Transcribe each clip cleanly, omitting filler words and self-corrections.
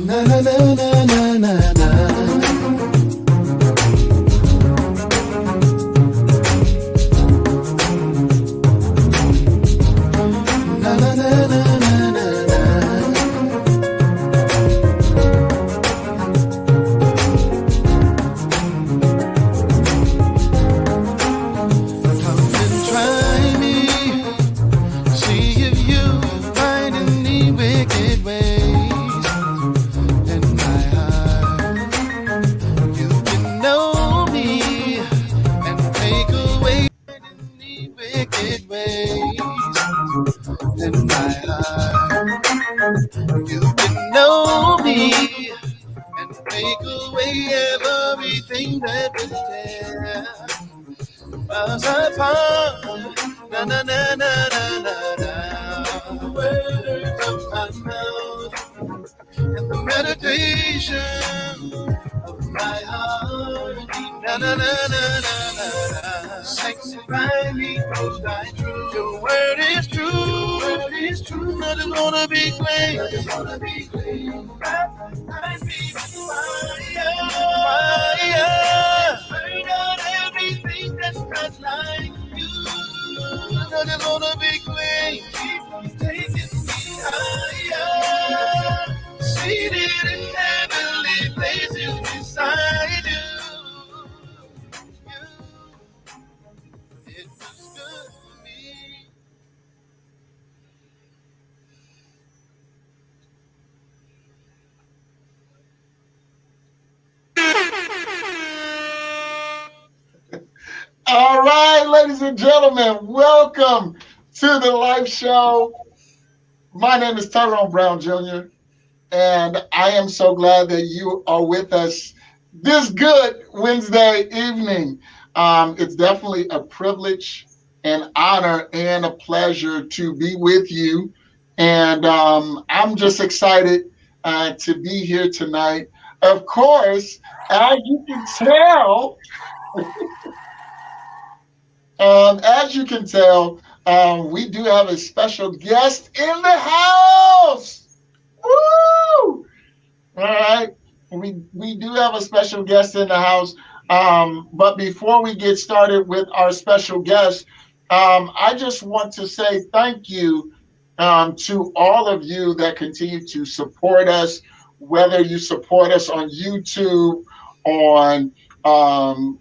Na na na na na na na. Na na na na na na na. Come and try me. See if you find any wicked ways in my heart. You can know me and take away any wicked ways in my heart. You can know me and take away everything that was there. As I found, na na na na na na na, the words of my mouth and the meditation of my heart. Na na na na na na, sanctify me through thy truth. Your word is true. Your word is true. I just wanna be clean. I just wanna be clean. Baptize me with fire. Fire. Burn out everything that's not like you. I just wanna be clean. Keep taking me higher. Seated in heavenly places beside you. It was good for me. All right, ladies and gentlemen, welcome to the live show. My name is Tyrone Brown Jr., and I am so glad that you are with us this good Wednesday evening. It's definitely a privilege, an honor, and a pleasure to be with you. And I'm just excited to be here tonight. Of course, as you can tell, we do have a special guest in the house. Woo! All right. We do have a special guest in the house. But before we get started with our special guest, I just want to say thank you to all of you that continue to support us, whether you support us on YouTube,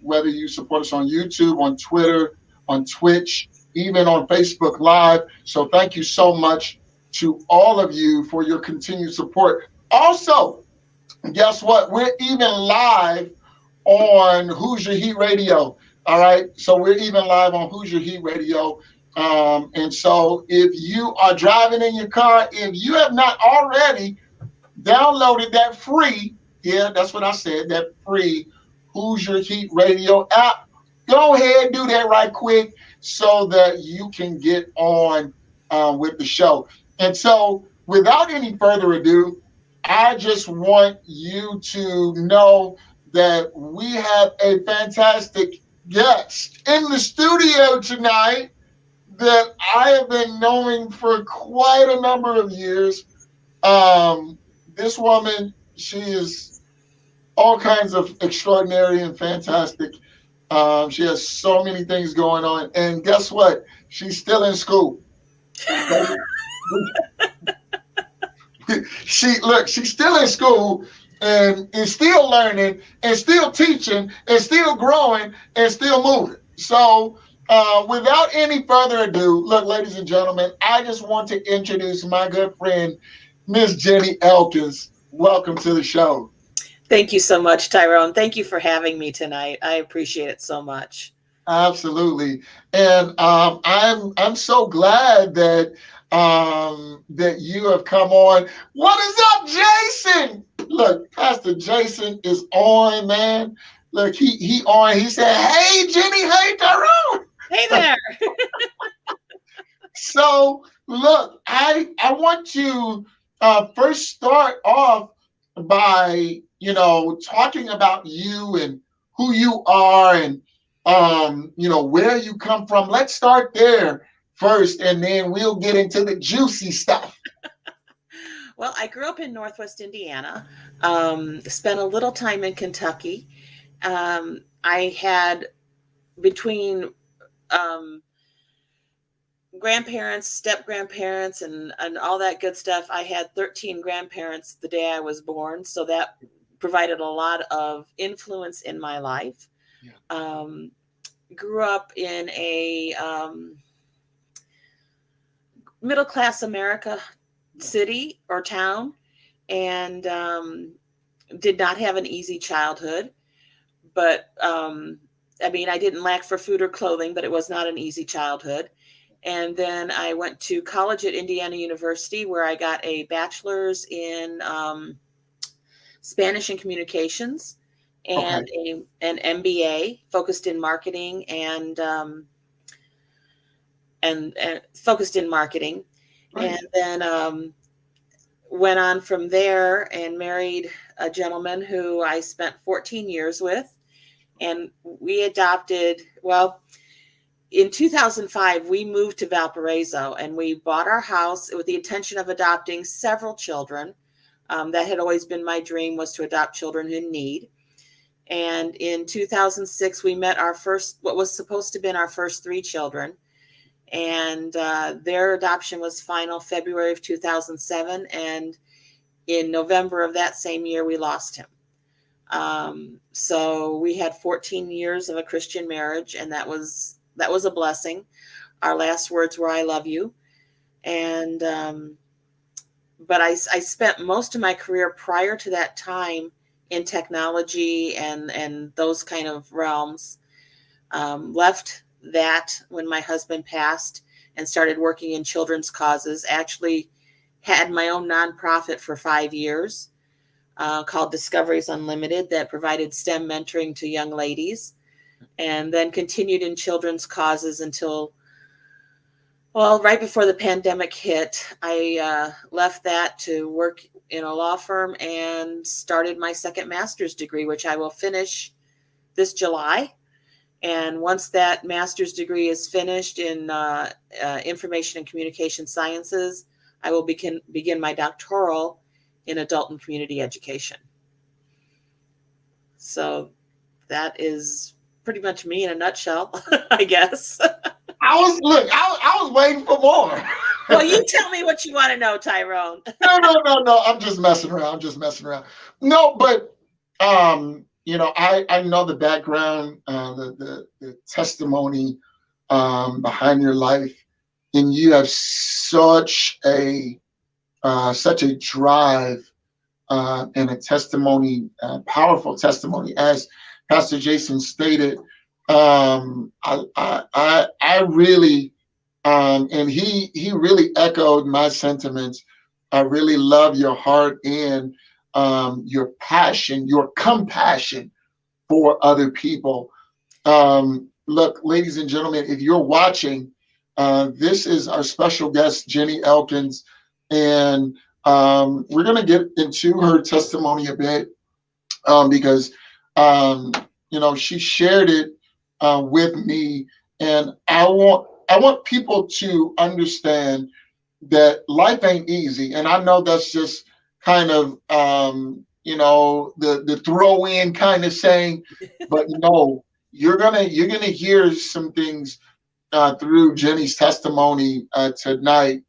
whether you support us on YouTube, on Twitter, on Twitch, even on Facebook Live. So thank you so much to all of you for your continued support. Also, guess what? We're even live on Who's Your Heat Radio. All right. So we're even live on Who's Your Heat Radio. And so if you are driving in your car, if you have not already downloaded that free, yeah, that's what I said, that free Who's Your Heat Radio app, go ahead and do that right quick so that you can get on with the show. And so without any further ado, I just want you to know that we have a fantastic guest in the studio tonight that I have been knowing for quite a number of years. This woman, she is all kinds of extraordinary and fantastic. She has so many things going on. And guess what? She's still in school. She's still in school and is still learning and still teaching and still growing and still moving. So without any further ado, look, ladies and gentlemen, I just want to introduce my good friend, Miss Jeni Elkins. Welcome to the show. Thank you so much, Tyrone. Thank you for having me tonight. I appreciate it so much. Absolutely. And I'm so glad that you have come on. What is up, Jason? Look, Pastor Jason is on, man. Look, he on. He said, "Hey, Jeni, hey, Tyrone." Hey there. So, look, I want to first start off by, talking about you and who you are and, where you come from. Let's start there first, and then we'll get into the juicy stuff. Well, I grew up in Northwest Indiana, spent a little time in Kentucky. I had between um, grandparents, step grandparents, and all that good stuff. I had 13 grandparents the day I was born. So that provided a lot of influence in my life. Yeah. Grew up in a middle class America city or town, and did not have an easy childhood. But I mean, I didn't lack for food or clothing, but it was not an easy childhood. And then I went to college at Indiana University, where I got a bachelor's in Spanish and communications and an MBA focused in marketing and focused in marketing. Right. And then went on from there and married a gentleman who I spent 14 years with. And we adopted, well, in 2005, we moved to Valparaiso, and we bought our house with the intention of adopting several children. That had always been my dream, was to adopt children in need. And in 2006, we met our first, what was supposed to have been our first 3 children. And their adoption was final February of 2007. And in November of that same year, we lost him. So we had 14 years of a Christian marriage, and that was a blessing. Our last words were, "I love you." And, but I spent most of my career prior to that time in technology and those kind of realms. Left that when my husband passed and started working in children's causes. Actually had my own nonprofit for 5 years called Discoveries Unlimited that provided STEM mentoring to young ladies, and then continued in children's causes until, well, right before the pandemic hit. I left that to work in a law firm and started my second master's degree, which I will finish this July. And once that master's degree is finished in information and communication sciences, I will begin my doctoral in adult and community education. So that is pretty much me in a nutshell, I guess. I was waiting for more. Well, you tell me what you want to know, Tyrone. No. I'm just messing around. No, but I know the background, the testimony behind your life, and you have such a drive and a testimony, powerful testimony, as Pastor Jason stated. I really, and he really echoed my sentiments. I really love your heart and your passion, your compassion for other people. Look, ladies and gentlemen, if you're watching, this is our special guest, Jeni Elkins, and we're going to get into her testimony a bit because, she shared it with me, and I want people to understand that life ain't easy. And I know that's just kind of the throw in kind of saying, but no, you're gonna hear some things through Jeni's testimony tonight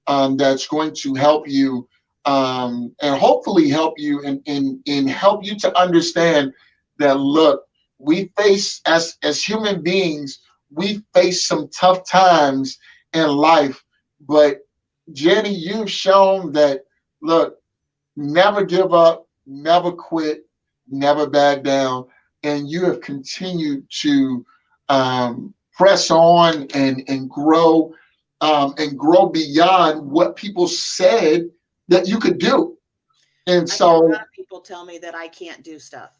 that's going to help you and hopefully help you and help you to understand that, look, we face, as human beings, we face some tough times in life. But Jeni, you've shown that, look, never give up, never quit, never back down, and you have continued to press on and grow beyond what people said that you could do. And so, a lot of people tell me that I can't do stuff.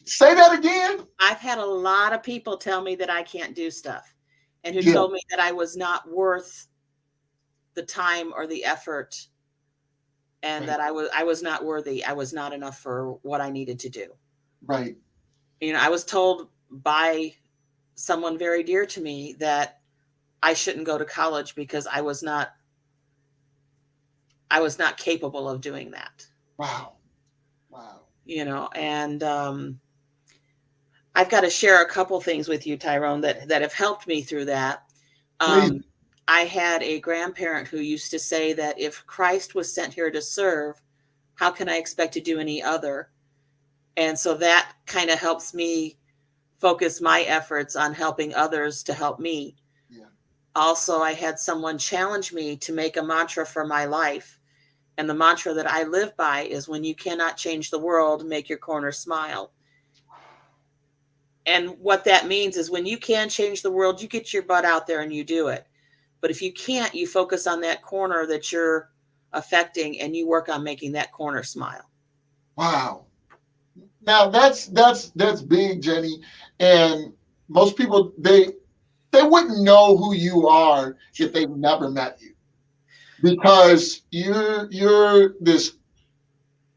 Say that again. I've had a lot of people tell me that I can't do stuff, and who told me that I was not worth the time or the effort, and that I was not worthy. I was not enough for what I needed to do. Right. I was told by someone very dear to me that I shouldn't go to college because I was not I was not capable of doing that. Wow. Wow. And I've got to share a couple things with you, Tyrone, that have helped me through that. Please. I had a grandparent who used to say that if Christ was sent here to serve, how can I expect to do any other? And so that kind of helps me focus my efforts on helping others to help me. Yeah. Also, I had someone challenge me to make a mantra for my life. And the mantra that I live by is, when you cannot change the world, make your corner smile. And what that means is, when you can change the world, you get your butt out there and you do it. But if you can't, you focus on that corner that you're affecting and you work on making that corner smile. Wow. Now that's big, Jeni. And most people, they wouldn't know who you are if they've never met you, because you're this,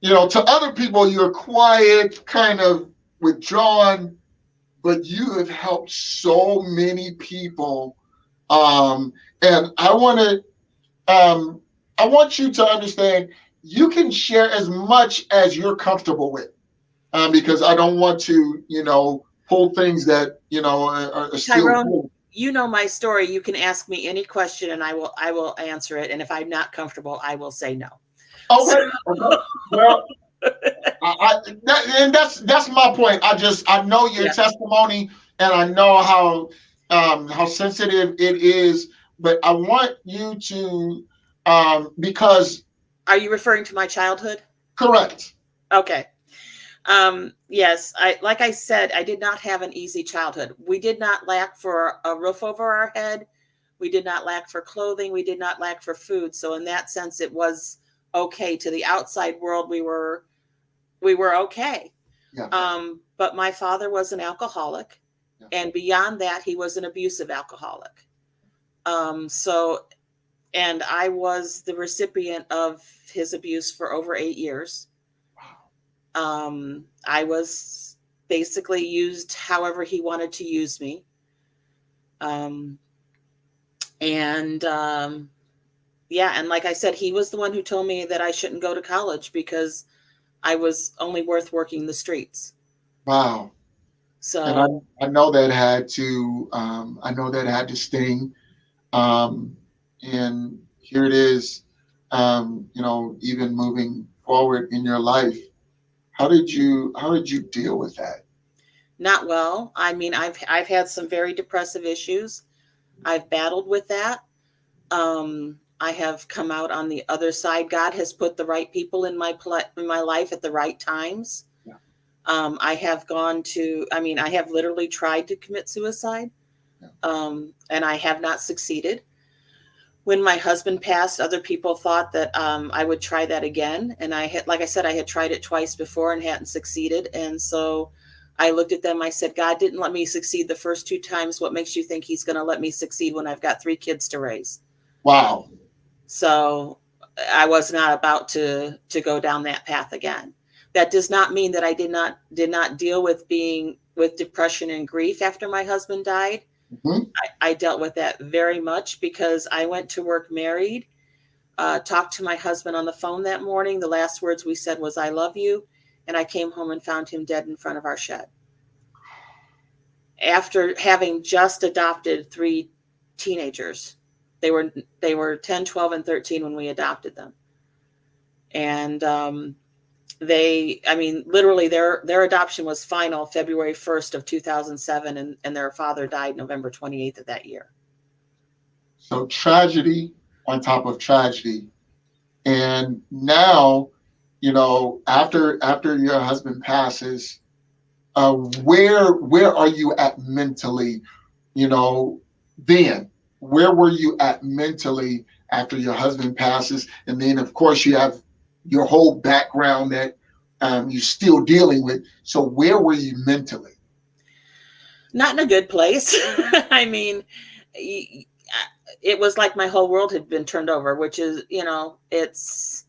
to other people you're quiet, kind of withdrawn, but you have helped so many people. And I want you to understand, you can share as much as you're comfortable with, because I don't want to, pull things that, are still Tyrone, cool. you know my story. You can ask me any question and I will answer it. And if I'm not comfortable, I will say no. Okay. Okay. Well, and that's my point. I know your testimony, and I know how sensitive it is, but I want you to, because. Are you referring to my childhood? Correct. Okay. Yes, like I said, I did not have an easy childhood. We did not lack for a roof over our head. We did not lack for clothing. We did not lack for food. So in that sense, it was okay. To the outside world, we were okay. Yeah. But my father was an alcoholic, and beyond that, he was an abusive alcoholic. And I was the recipient of his abuse for over 8 years. I was basically used however he wanted to use me. And like I said, he was the one who told me that I shouldn't go to college because I was only worth working the streets. Wow. So, and I know that had to sting. And here it is, even moving forward in your life. How did you deal with that? Not well. I mean, I've had some very depressive issues. I've battled with that. I have come out on the other side. God has put the right people in my life at the right times. Yeah. I have literally tried to commit suicide. Yeah. And I have not succeeded. When my husband passed, other people thought that I would try that again. And I had tried it twice before and hadn't succeeded. And so I looked at them. I said, God didn't let me succeed the first 2 times. What makes you think he's going to let me succeed when I've got 3 kids to raise? Wow. So I was not about to go down that path again. That does not mean that I did not deal with depression and grief after my husband died. Mm-hmm. I dealt with that very much because I went to work married, talked to my husband on the phone that morning. The last words we said was, I love you. And I came home and found him dead in front of our shed. After having just adopted 3 teenagers. They were 10, 12, and 13 when we adopted them. And literally their adoption was final February 1st of 2007, and their father died November 28th of that year. So tragedy on top of tragedy. And now, after your husband passes, where are you at mentally, then? Where were you at mentally after your husband passes? And then, of course, you have your whole background that you're still dealing with. So where were you mentally? Not in a good place. I mean, it was like my whole world had been turned over, which is, it's,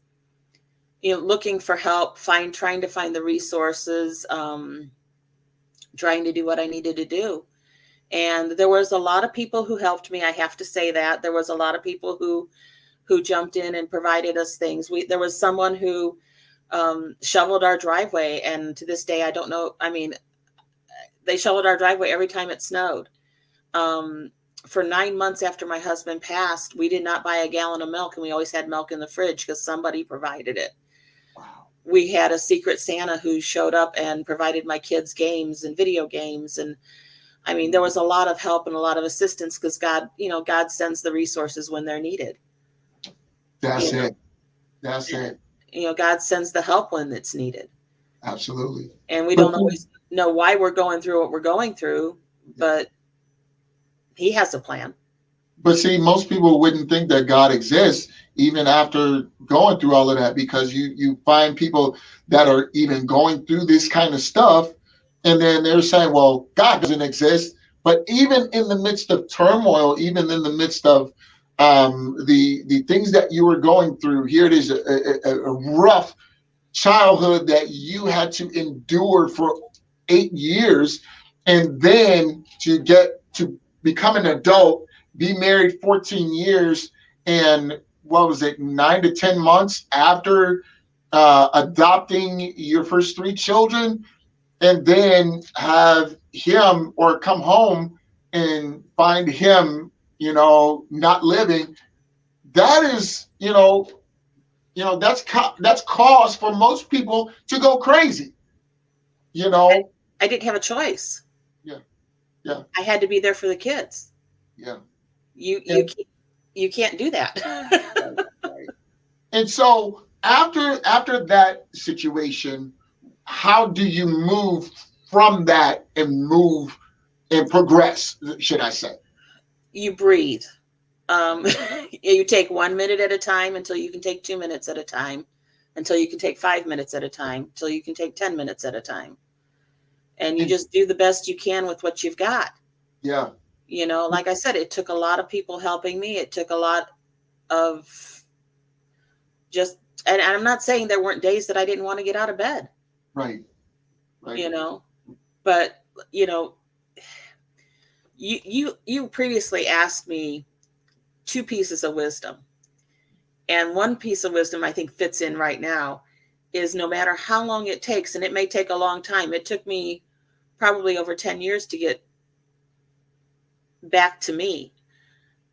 looking for help, trying to find the resources, trying to do what I needed to do. And there was a lot of people who helped me. I have to say that there was a lot of people who who jumped in and provided us things. There was someone who shoveled our driveway, and to this day, I don't know. I mean, they shoveled our driveway every time it snowed. For 9 months after my husband passed, we did not buy a gallon of milk, and we always had milk in the fridge because somebody provided it. Wow. We had a secret Santa who showed up and provided my kids games and video games. And I mean, there was a lot of help and a lot of assistance because God, God sends the resources when they're needed. That's it. That's it. God sends the help when it's needed. Absolutely. And we don't always know why we're going through what we're going through, but he has a plan. But see, most people wouldn't think that God exists even after going through all of that, because you find people that are even going through this kind of stuff, and then they're saying, well, God doesn't exist. But even in the midst of turmoil, even in the midst of the things that you were going through, here it is, a rough childhood that you had to endure for 8 years, and then to get to become an adult, be married 14 years, and what was it, 9 to 10 months after adopting your first 3 children, and then have him, or come home and find him, not living. That is, that's cause for most people to go crazy. I didn't have a choice. Yeah. I had to be there for the kids. Yeah. You can't do that. Right. And so after that situation, how do you move from that and move and progress, should I say? You breathe. You take 1 minute at a time until you can take 2 minutes at a time, until you can take 5 minutes at a time, until you can take 10 minutes at a time. And you just do the best you can with what you've got. Yeah. Like I said, it took a lot of people helping me. It took a lot of and I'm not saying there weren't days that I didn't want to get out of bed. Right. But, you previously asked me 2 pieces of wisdom. And one piece of wisdom I think fits in right now is no matter how long it takes, and it may take a long time. It took me probably over 10 years to get back to me.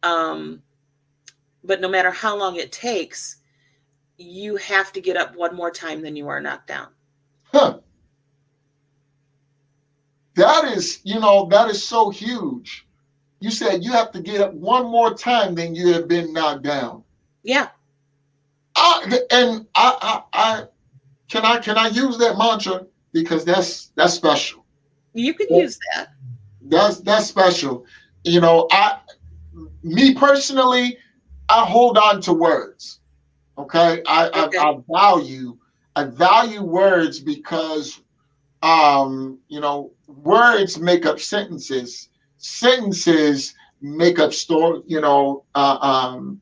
But no matter how long it takes, you have to get up one more time than you are knocked down. Huh. That is so huge. You said you have to get up one more time than you have been knocked down. Yeah. Can I use that mantra, because that's special. You can use that. That's special. Me personally, I hold on to words. Okay. I value words because words make up sentences. Sentences make up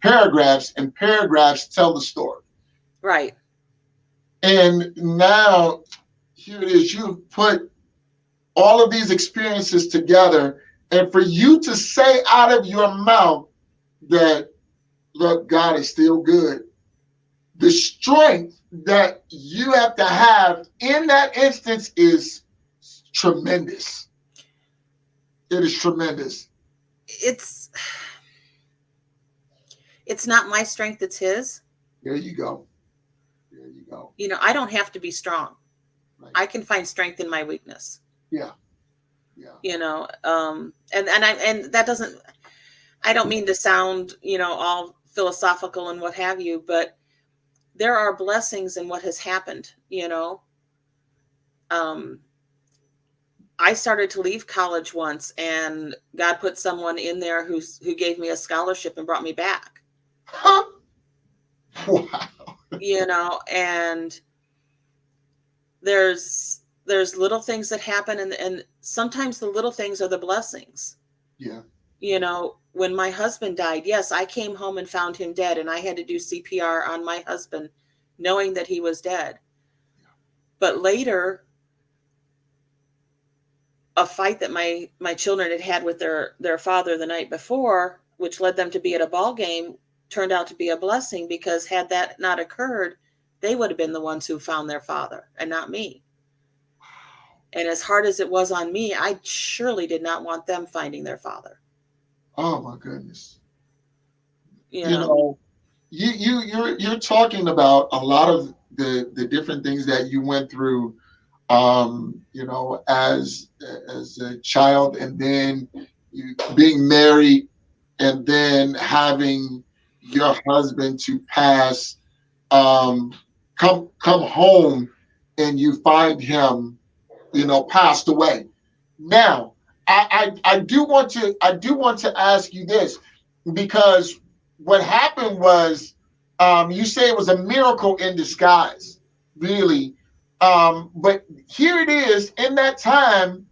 paragraphs, and paragraphs tell the story. Right. And now here it is. You've put all of these experiences together, and for you to say out of your mouth that, look, God is still good. The strength that you have to have in that instance is tremendous. It is tremendous. It's not my strength, it's his. There you go. I don't have to be strong. Right. I can find strength in my weakness. Yeah. And that doesn't, I don't mean to sound, all philosophical and what have you, but there are blessings in what has happened. I started to leave college once, and God put someone in there who gave me a scholarship and brought me back. Huh? Wow. And there's little things that happen, and sometimes the little things are the blessings. Yeah. When my husband died, yes, I came home and found him dead, and I had to do CPR on my husband, knowing that he was dead. Yeah. But later, a fight that my children had with their father the night before, which led them to be at a ball game, turned out to be a blessing, because had that not occurred, they would have been the ones who found their father and not me. And as hard as it was on me, I surely did not want them finding their father. Oh my goodness. You You know, know, you're talking about a lot of the different things that you went through, you know, as a child, and then you being married, and then having your husband to pass, um, come home, and you find him, you know, passed away. Now, I do want to ask you this, because what happened was, you say it was a miracle in disguise, really. But here it is in that time.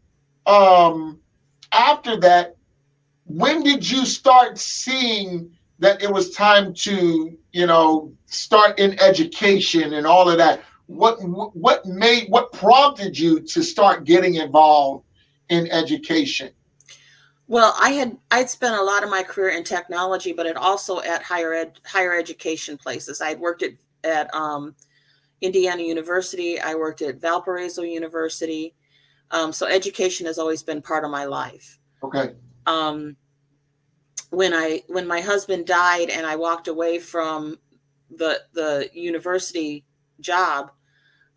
Um, After that, when did you start seeing that it was time to, you know, start in education and all of that? What prompted you to start getting involved in education? well, I'd spent a lot of my career in technology, but it also at higher education places. I'd worked at Indiana University. I worked at Valparaiso University. So education has always been part of my life. Okay. Um, when my husband died and I walked away from the university job,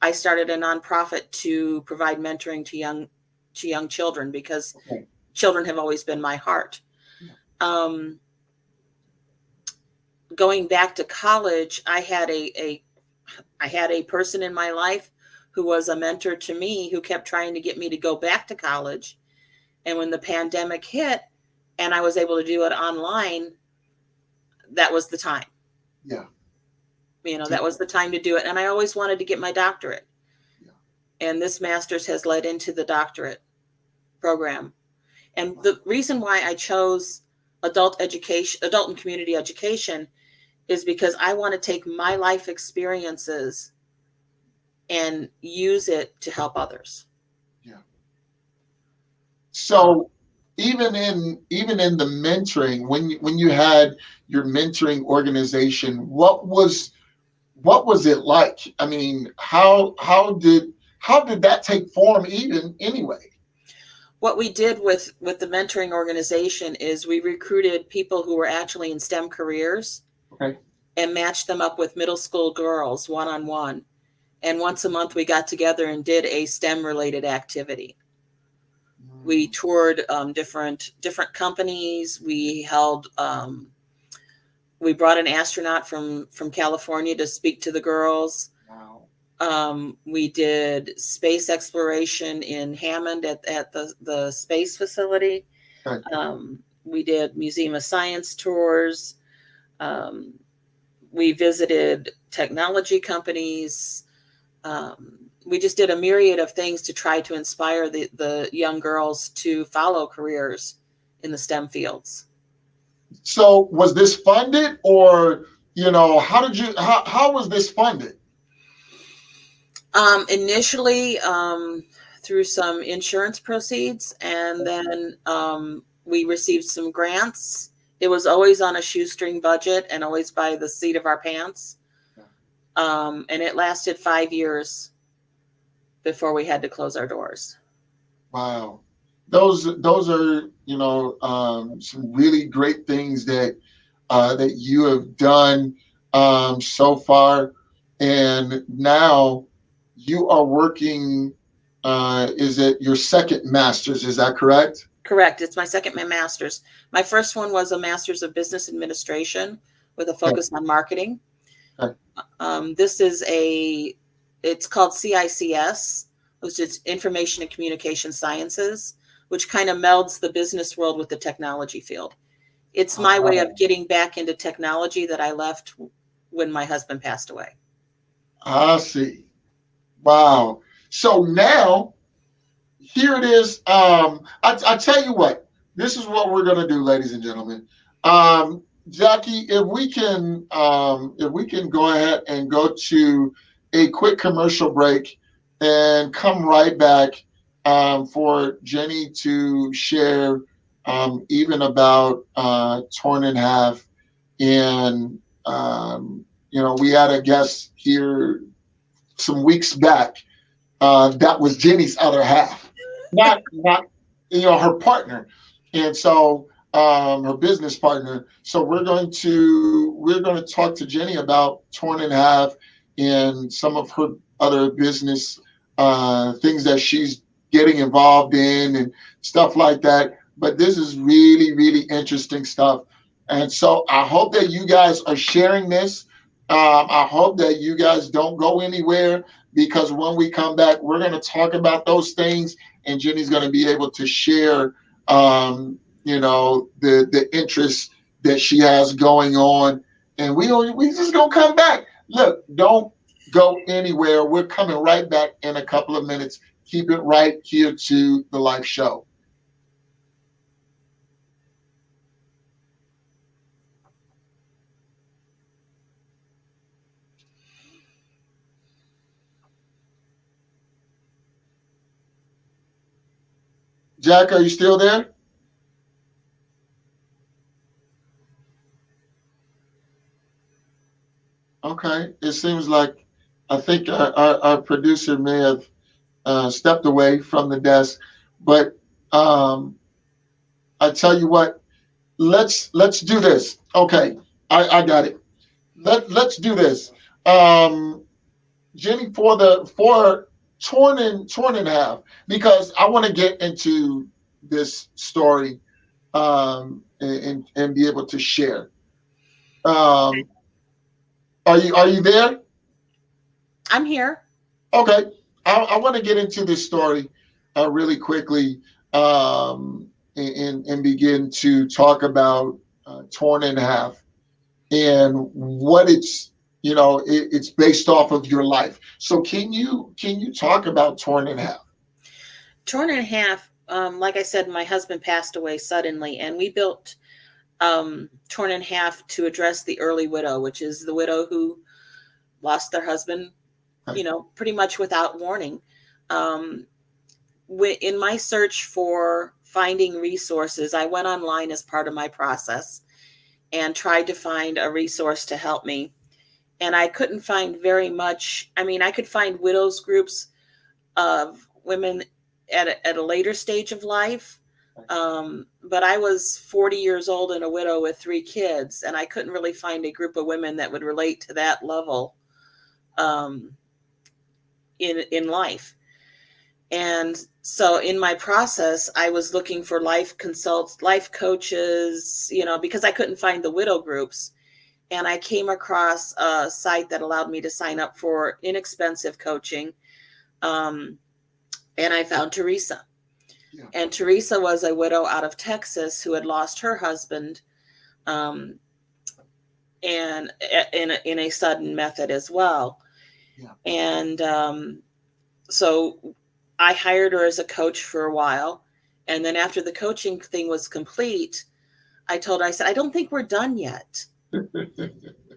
I started a nonprofit to provide mentoring to young children, because Okay. children have always been my heart. Yeah. Going back to college, I had a person in my life who was a mentor to me, who kept trying to get me to go back to college. And when the pandemic hit and I was able to do it online, that was the time. Yeah. You know, that was the time to do it. And I always wanted to get my doctorate. Yeah. And this master's has led into the doctorate program. And the reason why I chose adult and community education, is because I want to take my life experiences and use it to help others. Yeah. So even in the mentoring, when you had your mentoring organization, what was it like? I mean, how did that take form even anyway? What we did with the mentoring organization is we recruited people who were actually in STEM careers, Okay. and matched them up with middle school girls one-on-one. And once a month we got together and did a STEM related activity. We toured different companies. We brought an astronaut from California to speak to the girls. Wow. We did space exploration in Hammond at the space facility. Okay. We did Museum of Science tours. We visited technology companies. We just did a myriad of things to try to inspire the young girls to follow careers in the STEM fields. So was this funded, or, you know, how was this funded? Initially, through some insurance proceeds, and then we received some grants. It was always on a shoestring budget and always by the seat of our pants. And it lasted 5 years before we had to close our doors. Wow. Those are, you know, some really great things that that you have done so far, and now you are working. Is it your second master's? Is that correct? Correct. It's my second master's. My first one was a master's of business administration with a focus on marketing. Okay. It's called CICS, which is Information and Communication Sciences, which kind of melds the business world with the technology field. It's my way of getting back into technology that I left when my husband passed away. I see. Wow. So now here it is. I tell you what, this is what we're going to do, ladies and gentlemen. Jackie, if we can go ahead and go to a quick commercial break and come right back, for Jeni to share even about Torn in Half And, we had a guest here some weeks back. That was Jenny's other half, not her partner, and so her business partner. So we're going to talk to Jenny about Torn in Half and some of her other business things that she's getting involved in and stuff like that. But this is really, really interesting stuff. And so I hope that you guys are sharing this. I hope that you guys don't go anywhere, because when we come back, we're going to talk about those things, and Jenny's going to be able to share, the interest that she has going on, and we just going to come back. Look, don't go anywhere. We're coming right back in a couple of minutes. Keep it right here to the live show. Jack, are you still there? Okay. It seems like I think our producer may have stepped away from the desk, but I tell you what, let's do this. Okay, I got it. Let's do this. Um, Jenny, for torn in half, because I want to get into this story and be able to share. Um, are you there? I'm here. Okay, I want to get into this story really quickly, and begin to talk about torn in half and what it's based off of your life. So can you talk about torn in half? Torn in half. Like I said, my husband passed away suddenly, and we built Torn in Half to address the early widow, which is the widow who lost their husband, pretty much without warning. Um, in my search for finding resources, I went online as part of my process and tried to find a resource to help me. And I couldn't find very much. I mean, I could find widows groups of women at a later stage of life. But I was 40 years old and a widow with 3 kids, and I couldn't really find a group of women that would relate to that level in life. And so in my process, I was looking for life consults, life coaches, because I couldn't find the widow groups. And I came across a site that allowed me to sign up for inexpensive coaching. And I found Teresa. Yeah. And Teresa was a widow out of Texas who had lost her husband, and in a sudden method as well. Yeah. And so I hired her as a coach for a while. And then after the coaching thing was complete, I told her, I said, I don't think we're done yet.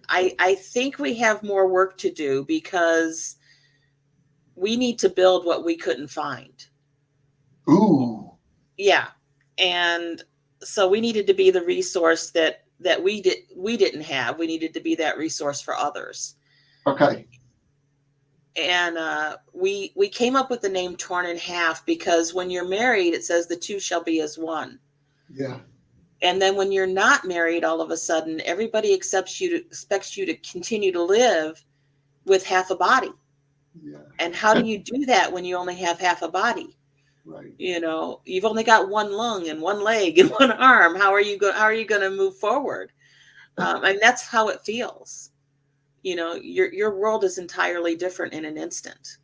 I think we have more work to do, because we need to build what we couldn't find. Ooh. Yeah. And so we needed to be the resource that we didn't have. We needed to be that resource for others. Okay. And we came up with the name Torn in Half because when you're married, it says the two shall be as one. Yeah. And then when you're not married, all of a sudden, everybody expects you to continue to live with half a body. Yeah. And how do you do that when you only have half a body? Right. You've only got one lung and one leg and one arm. How are you going to move forward? And that's how it feels. Your world is entirely different in an instant.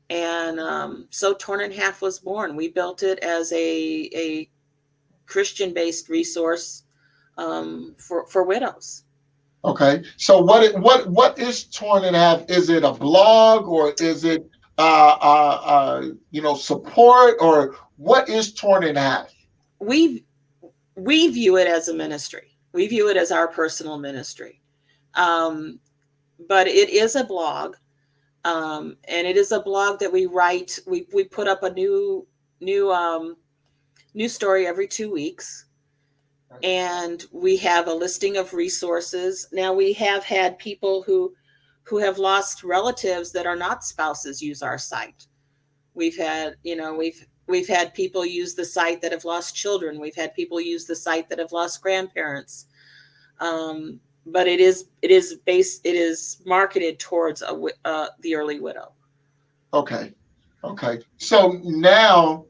And so Torn in Half was born. We built it as a Christian-based resource for widows. Okay. So what is Torn in Half? Is it a blog, or is it support, or what is Torn in Half? We view it as a ministry. We view it as our personal ministry. But it is a blog, and it is a blog that we write. We put up a new story every 2 weeks, And we have a listing of resources. Now, we have had people who have lost relatives that are not spouses use our site. We've had, we've had people use the site that have lost children. We've had people use the site that have lost grandparents. But it is marketed towards the early widow. Okay. So now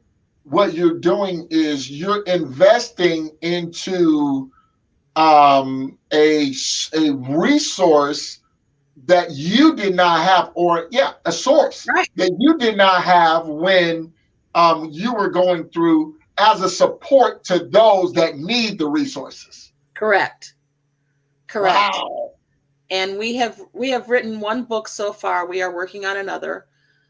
what you're doing is you're investing into a resource that you did not have, or a source that you did not have when you were going through, as a support to those that need the resources. Correct. Wow. And we have written one book so far. We are working on another.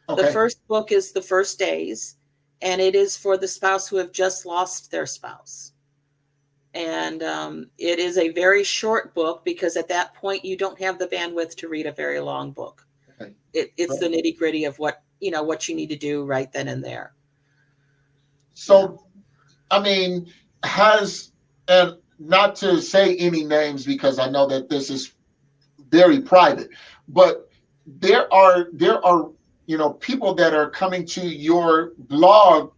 Okay. The first book is The First Days, and it is for the spouse who have just lost their spouse. And it is a very short book, because at that point you don't have the bandwidth to read a very long book. Okay. It's the nitty gritty of what you need to do right then and there. So, I mean, and not to say any names, because I know that this is very private, but there are people that are coming to your blog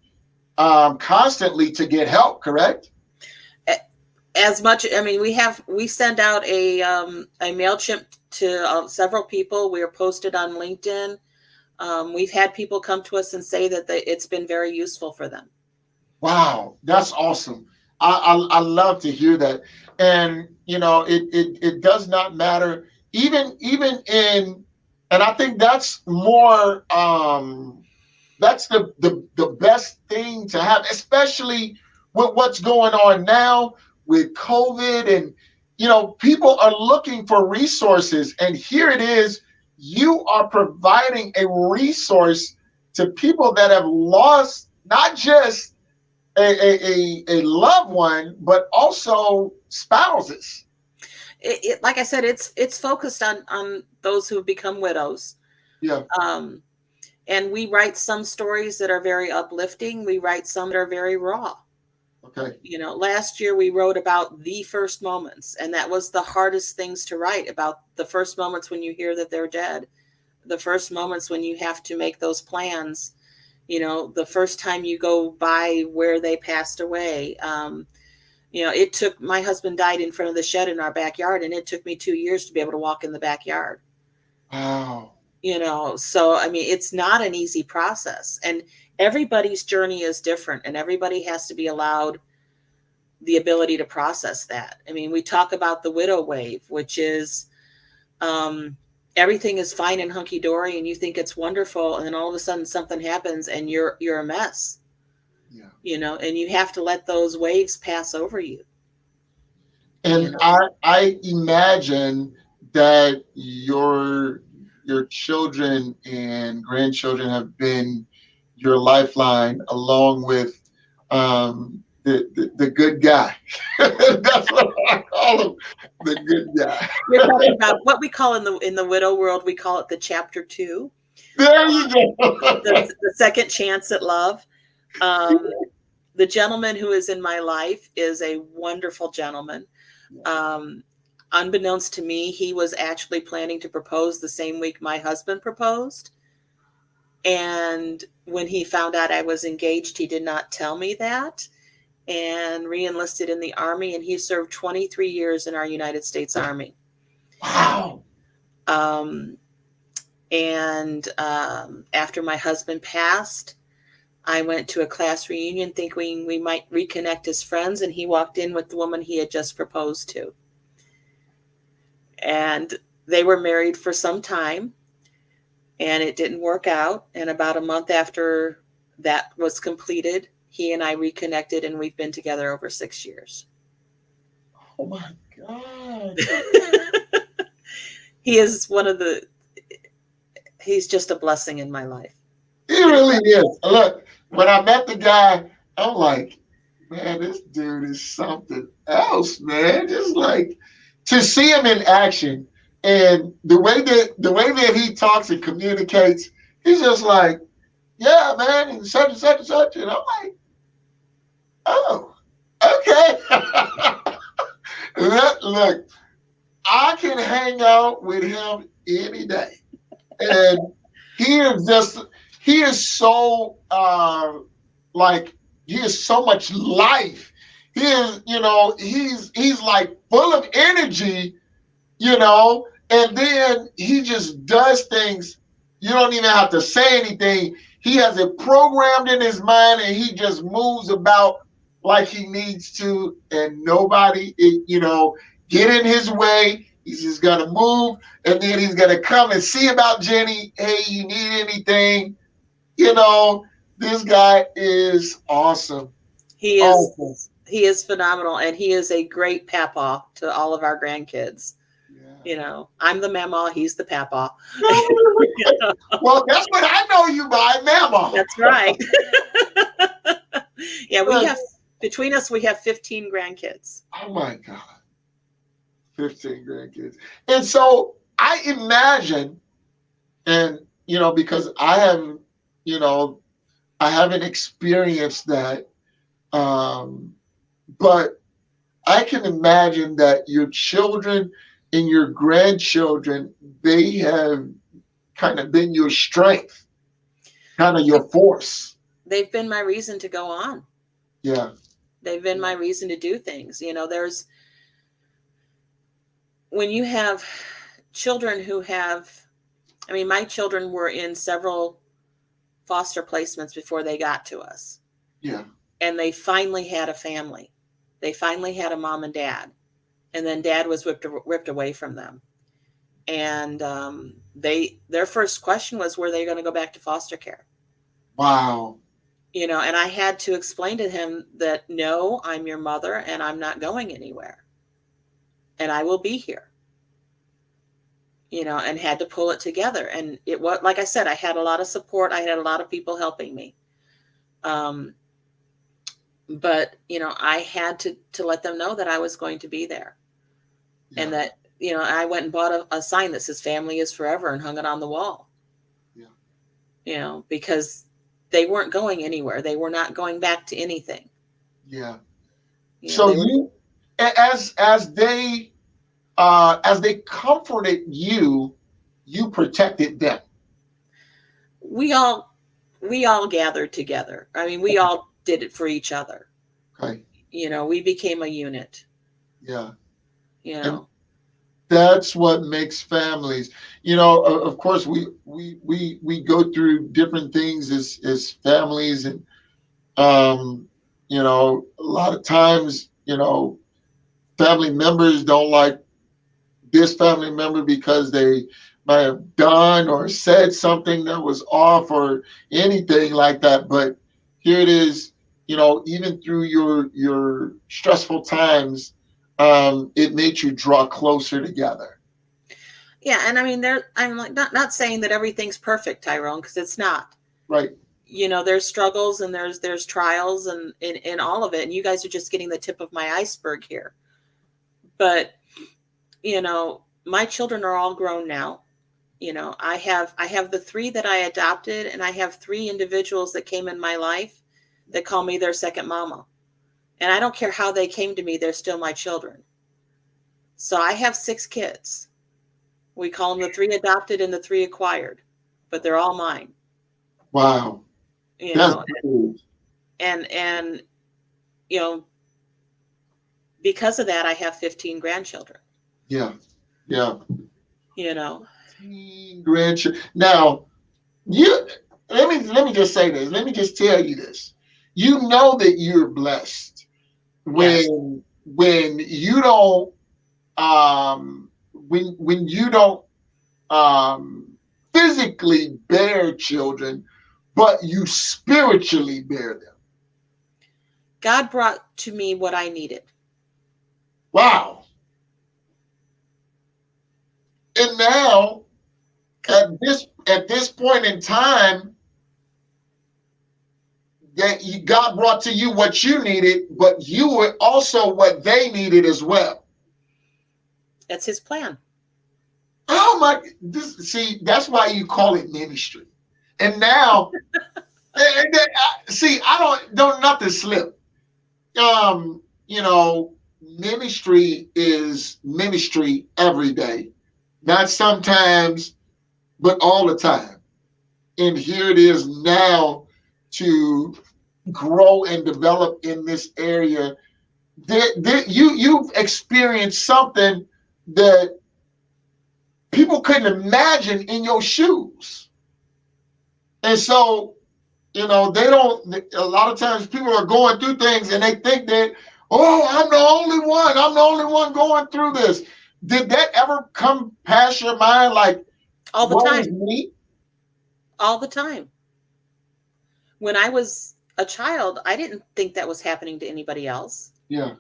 constantly to get help, correct? As much, we send out a MailChimp to several people. We are posted on LinkedIn. We've had people come to us and say that it's been very useful for them. Wow, that's awesome. I love to hear that. And it does not matter, even in, and I think that's more that's the best thing to have, especially with what's going on now with COVID, and people are looking for resources, and here it is, you are providing a resource to people that have lost not just a loved one, but also spouses. Like I said, it's focused on those who have become widows. Yeah. And we write some stories that are very uplifting. We write some that are very raw. Okay. Last year we wrote about the first moments, and that was the hardest things to write about. The first moments when you hear that they're dead, the first moments when you have to make those plans, the first time you go by where they passed away. My husband died in front of the shed in our backyard, and it took me 2 years to be able to walk in the backyard. Wow. So, it's not an easy process, and everybody's journey is different, and everybody has to be allowed the ability to process that. We talk about the widow wave, which is everything is fine and hunky-dory, and you think it's wonderful, and then all of a sudden something happens and you're a mess. Yeah. And you have to let those waves pass over you. And I imagine that your children and grandchildren have been your lifeline, along with the good guy. That's what I call him, the good guy. You're talking about what we call in the widow world, we call it the chapter 2. There you go. the second chance at love. The gentleman who is in my life is a wonderful gentleman. Unbeknownst to me, he was actually planning to propose the same week my husband proposed. And when he found out I was engaged, he did not tell me that, and re-enlisted in the Army. And he served 23 years in our United States Army. Wow. After my husband passed, I went to a class reunion thinking we might reconnect as friends, and he walked in with the woman he had just proposed to. And they were married for some time, and it didn't work out. And about a month after that was completed, he and I reconnected, and we've been together over 6 years. Oh my God. He is he's just a blessing in my life. He really is. Look, when I met the guy, I'm like, man, this dude is something else, man. Just like to see him in action, and the way that he talks and communicates, he's just like, yeah, man, and such and such and such. And I'm like, oh, okay. Look, I can hang out with him any day. And he is just, he is so, like, he is so much life. He is, he's like full of energy, and then he just does things. You don't even have to say anything. He has it programmed in his mind, and he just moves about like he needs to, and nobody, get in his way. He's just gonna move, and then he's gonna come and see about Jeni. Hey, you need anything? This guy is awesome. He is Awesome. he is phenomenal, and he is a great papa to all of our grandkids. Yeah. I'm the mama, he's the papa. Well, that's what I know you by, Mama. That's right. Yeah, we have between us, we have 15 grandkids. Oh my God. 15 grandkids. And so I imagine, and because I haven't experienced that, but I can imagine that your children and your grandchildren, they have kind of been your strength, kind of your force. They've been my reason to go on. Yeah. They've been my reason to do things. When you have children who my children were in several foster placements before they got to us. Yeah. And they finally had a family. They finally had a mom and dad. And then dad was ripped away from them. And their first question was, were they going to go back to foster care? Wow. And I had to explain to him that, no, I'm your mother and I'm not going anywhere. And I will be here. And had to pull it together. And it was, like I said, I had a lot of support. I had a lot of people helping me. But, I had to let them know that I was going to be there. Yeah. And that, I went and bought a sign that says family is forever and hung it on the wall. Yeah. Because they weren't going anywhere. They were not going back to anything. Yeah. So as they comforted you, you protected them. We all gathered together. We all did it for each other. Okay. We became a unit. Yeah. And that's what makes families. Of course, we go through different things as families, and a lot of times, family members don't like this family member because they might have done or said something that was off or anything like that. But here it is, even through your stressful times, it made you draw closer together. Yeah, and I'm like not saying that everything's perfect, Tyrone, because it's not. Right. There's struggles and there's trials and in all of it, and you guys are just getting the tip of my iceberg here. But my children are all grown now. I have the 3 that I adopted, and I have 3 individuals that came in my life that call me their second mama. And I don't care how they came to me, they're still my children. So I have 6 kids. We call them the 3 adopted and the 3 acquired, but they're all mine. Wow. That's cool. And because of that, I have 15 grandchildren. Yeah. Yeah. 15 grandchildren. Now, let me just say this. Let me just tell you this. You know that you're blessed when you don't when you don't physically bear children, but you spiritually bear them. God brought to me what I needed. Wow. And now, at this point in time, that God brought to you what you needed, but you were also what they needed as well. That's His plan. Oh my! That's why you call it ministry. And now, I don't nothing slip. ministry is ministry every day, not sometimes, but all the time. And here it is now to grow and develop in this area. You've experienced something that people couldn't imagine in your shoes. And so, they don't, a lot of times people are going through things and they think that, oh, I'm the only one. I'm the only one going through this. Did that ever come past your mind? Like, All the what is time. me? All the time. When I was a child, I didn't think that was happening to anybody else. Yeah.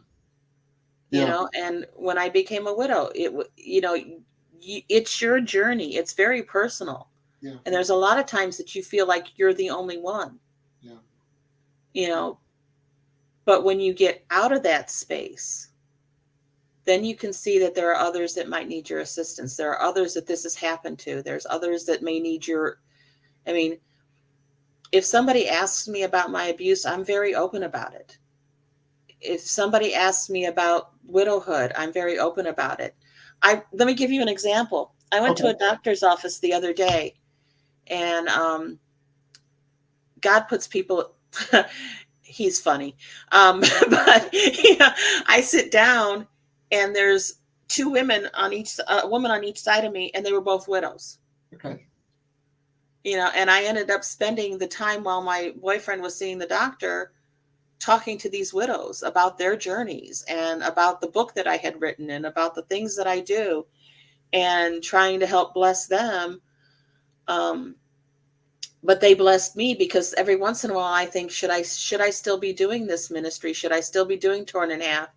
And when I became a widow, it's your journey. It's very personal. Yeah. And there's a lot of times that you feel like you're the only one. Yeah. But when you get out of that space, then you can see that there are others that might need your assistance. There are others that this has happened to. There's others that may need if somebody asks me about my abuse, I'm very open about it. If somebody asks me about widowhood, I'm very open about it. Let me give you an example. I went to a doctor's office the other day, and God puts people, he's funny. But I sit down and there's two women a woman on each side of me, and they were both widows. Okay. And I ended up spending the time while my boyfriend was seeing the doctor talking to these widows about their journeys and about the book that I had written and about the things that I do and trying to help bless them. But they blessed me, because every once in a while I think, should I still be doing this ministry? Should I still be doing Torn in Half?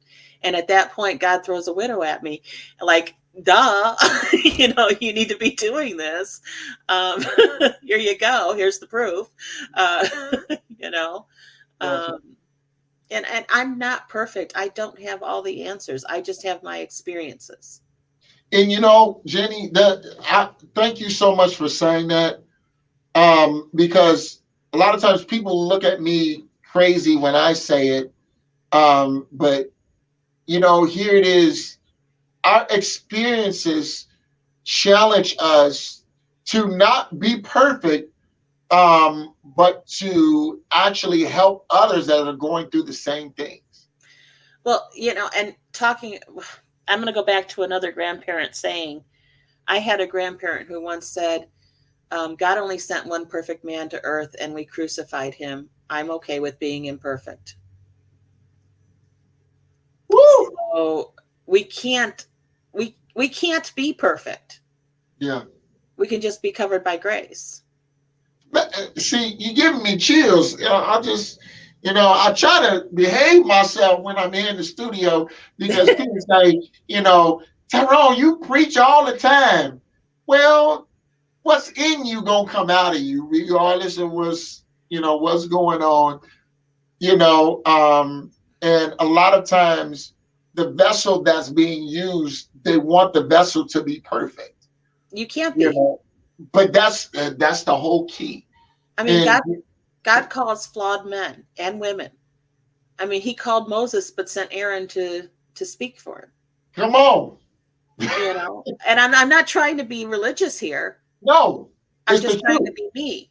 And at that point, God throws a widow at me, like, duh, you need to be doing this. Here you go. Here's the proof. And I'm not perfect. I don't have all the answers. I just have my experiences. And Jeni, thank you so much for saying that. Because a lot of times people look at me crazy when I say it. But here it is. Our experiences challenge us to not be perfect, but to actually help others that are going through the same things. Well, and I'm going to go back to another grandparent saying, I had a grandparent who once said, God only sent one perfect man to earth and we crucified him. I'm okay with being imperfect. Woo! So we can't be perfect. Yeah. We can just be covered by grace. See, you're giving me chills. I just, I try to behave myself when I'm in the studio, because people say, Tyrone, you preach all the time. Well, what's in you gonna come out of you, regardless of what's going on. And a lot of times the vessel that's being used, they want the vessel to be perfect. You can't be. But that's the whole key. God calls flawed men and women. He called Moses, but sent Aaron to speak for him. Come on. And I'm not trying to be religious here. No, I'm just trying to be me.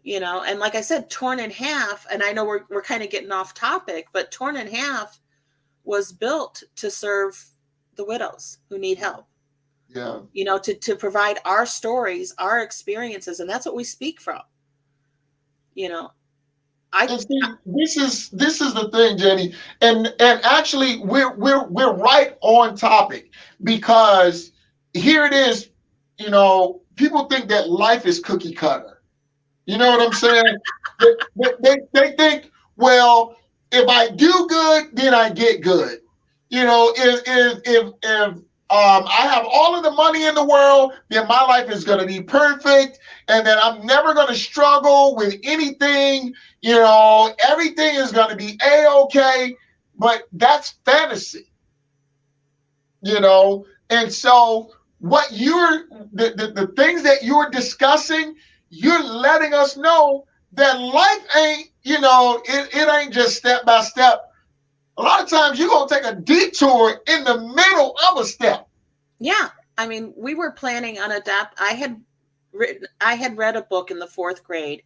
And like I said, Torn in Half, and I know we're kind of getting off topic, but Torn in Half was built to serve the widows who need help. Yeah. To provide our stories, our experiences, and that's what we speak from. This is the thing, Jeni, and actually we're right on topic, because here it is. People think that life is cookie cutter. You know what I'm saying? they think, well, if I do good, then I get good. If I have all of the money in the world, then my life is going to be perfect, and then I'm never going to struggle with anything. Everything is going to be A-okay, but that's fantasy. And so what the things that you're discussing, you're letting us know that life ain't, it ain't just step by step. a lot of times you're going to take a detour in the middle of a step. Yeah. I mean, we were planning on I had read a book in the 4th grade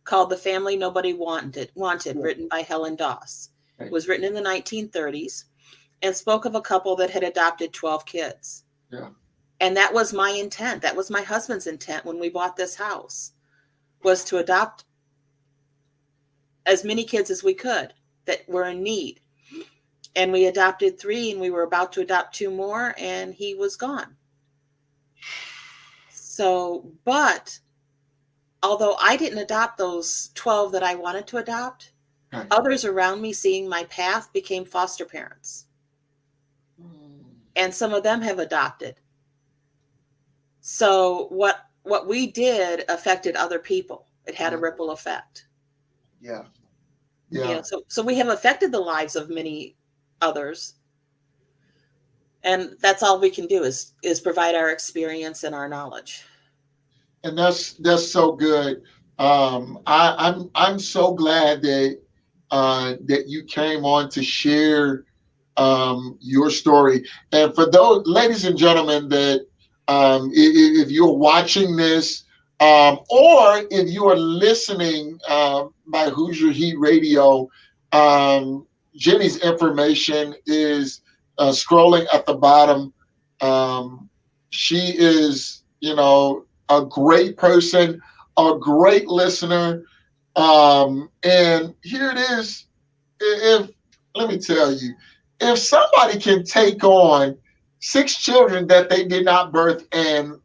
called The Family Nobody Wanted, written by Helen Doss. It was written in the 1930s and spoke of a couple that had adopted 12 kids. Yeah. And that was my intent. That was my husband's intent when we bought this house, was to adopt as many kids as we could that were in need. And we adopted 3, and we were about to adopt 2 more, and he was gone. So, but although I didn't adopt those 12 that I wanted to adopt, others around me, seeing my path, became foster parents. And some of them have adopted. So what we did affected other people. It had a ripple effect. Yeah. Yeah. So we have affected the lives of many others. And that's all we can do is provide our experience and our knowledge. And that's so good. I'm so glad that you came on to share your story. And for those ladies and gentlemen that if you're watching this or if you are listening by Hoosier Heat Radio, Jeni's information is scrolling at the bottom. She is, a great person, a great listener. And here it is. Let me tell you, if somebody can take on 6 children that they did not birth and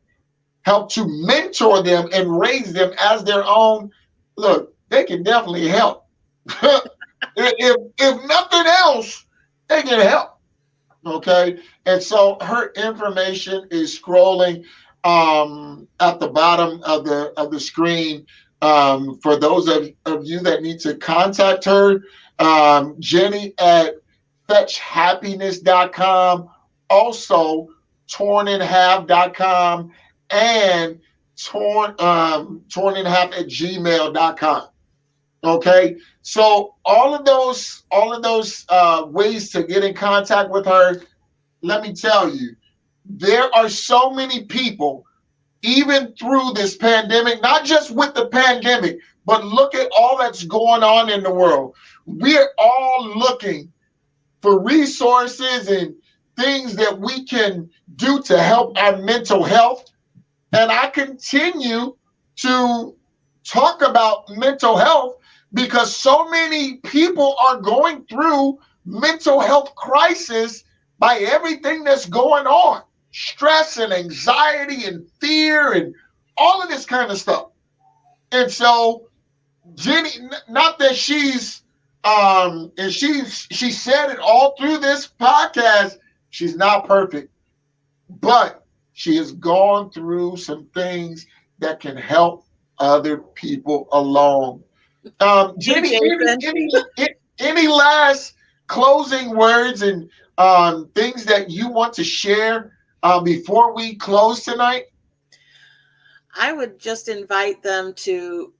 help to mentor them and raise them as their own, look, they can definitely help. if nothing else, they can help. Okay. And so her information is scrolling at the bottom of the screen. For those of you that need to contact her, Jeni at fetchhappiness.com, also torninhalf.com, and torninhalf@gmail.com. Okay, so all of those ways to get in contact with her, let me tell you, there are so many people, even through this pandemic, not just with the pandemic, but look at all that's going on in the world. We're all looking for resources and things that we can do to help our mental health. And I continue to talk about mental health because so many people are going through mental health crisis by everything that's going on. Stress and anxiety and fear and all of this kind of stuff. And so Jeni, not that she's and she said it all through this podcast, she's not perfect, but she has gone through some things that can help other people along. Jeni, any last closing words and things that you want to share before we close tonight? I would just invite them to,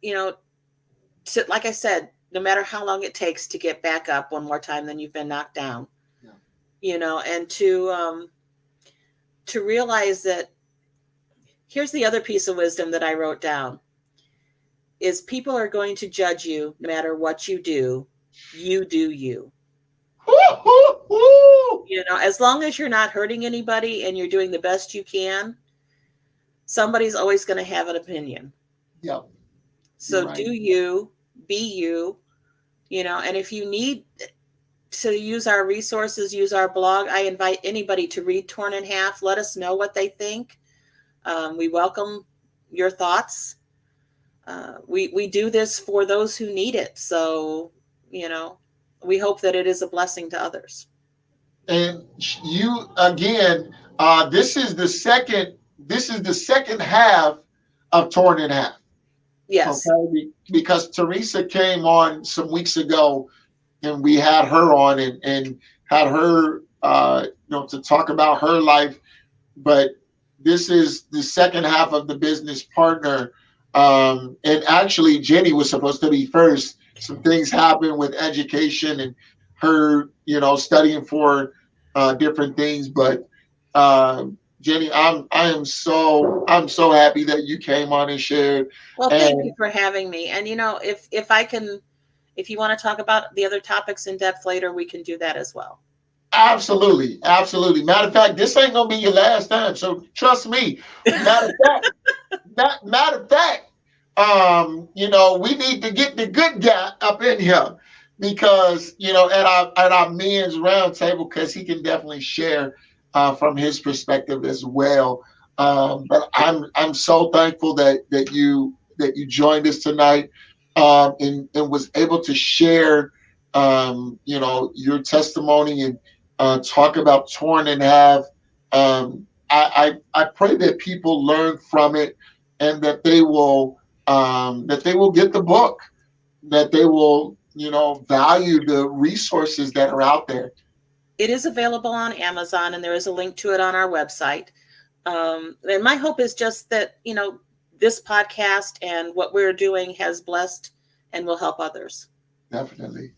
like I said, no matter how long it takes to get back up one more time than you've been knocked down, and to realize that here's the other piece of wisdom that I wrote down is people are going to judge you no matter what you do. You do you. As long as you're not hurting anybody and you're doing the best you can, somebody's always going to have an opinion. Yep. So do you, be you, and if you need to use our resources, use our blog, I invite anybody to read Torn in Half. Let us know what they think. We welcome your thoughts. We do this for those who need it. So, we hope that it is a blessing to others. And you, again, this is the second half of Torn in Half. Yes. Okay? Because Teresa came on some weeks ago and we had her on and had her, to talk about her life. But this is the second half of the business partner. And actually, Jeni was supposed to be first. Some things happened with education and her, studying for different things. But Jeni, I'm so happy that you came on and shared. Well, thank you And for having me. And if you want to talk about the other topics in depth later, we can do that as well. absolutely, absolutely. Matter of fact, this ain't gonna be your last time, so trust me. Matter of fact, matter of fact, we need to get the good guy up in here because at our men's roundtable, because he can definitely share from his perspective as well. But I'm so thankful that you joined us tonight, and was able to share your testimony and talk about Torn in Half. I pray that people learn from it and that they will get the book, that they will value the resources that are out there. It is available on Amazon, and there is a link to it on our website. And my hope is just that this podcast and what we're doing has blessed and will help others. Definitely.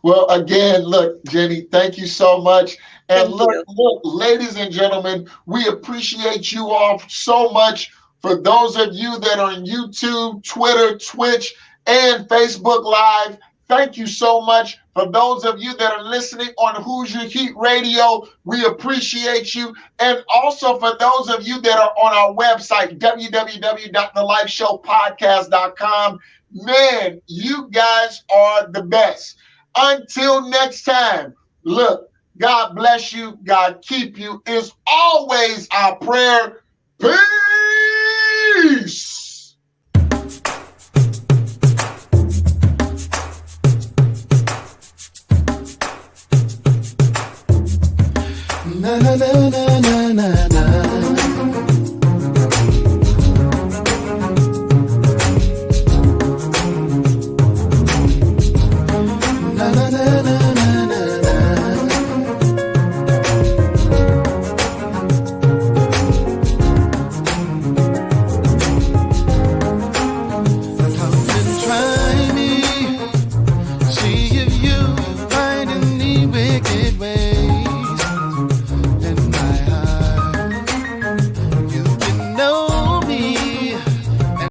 Well, again, look, Jeni, thank you so much. And look, ladies and gentlemen, we appreciate you all so much. For those of you that are on YouTube, Twitter, Twitch, and Facebook Live, thank you so much. For those of you that are listening on Hoosier Heat Radio, we appreciate you. And also for those of you that are on our website, www.thelifeshowpodcast.com, man, you guys are the best. Until next time, look, God bless you. God keep you is always our prayer. Peace. Na na na na.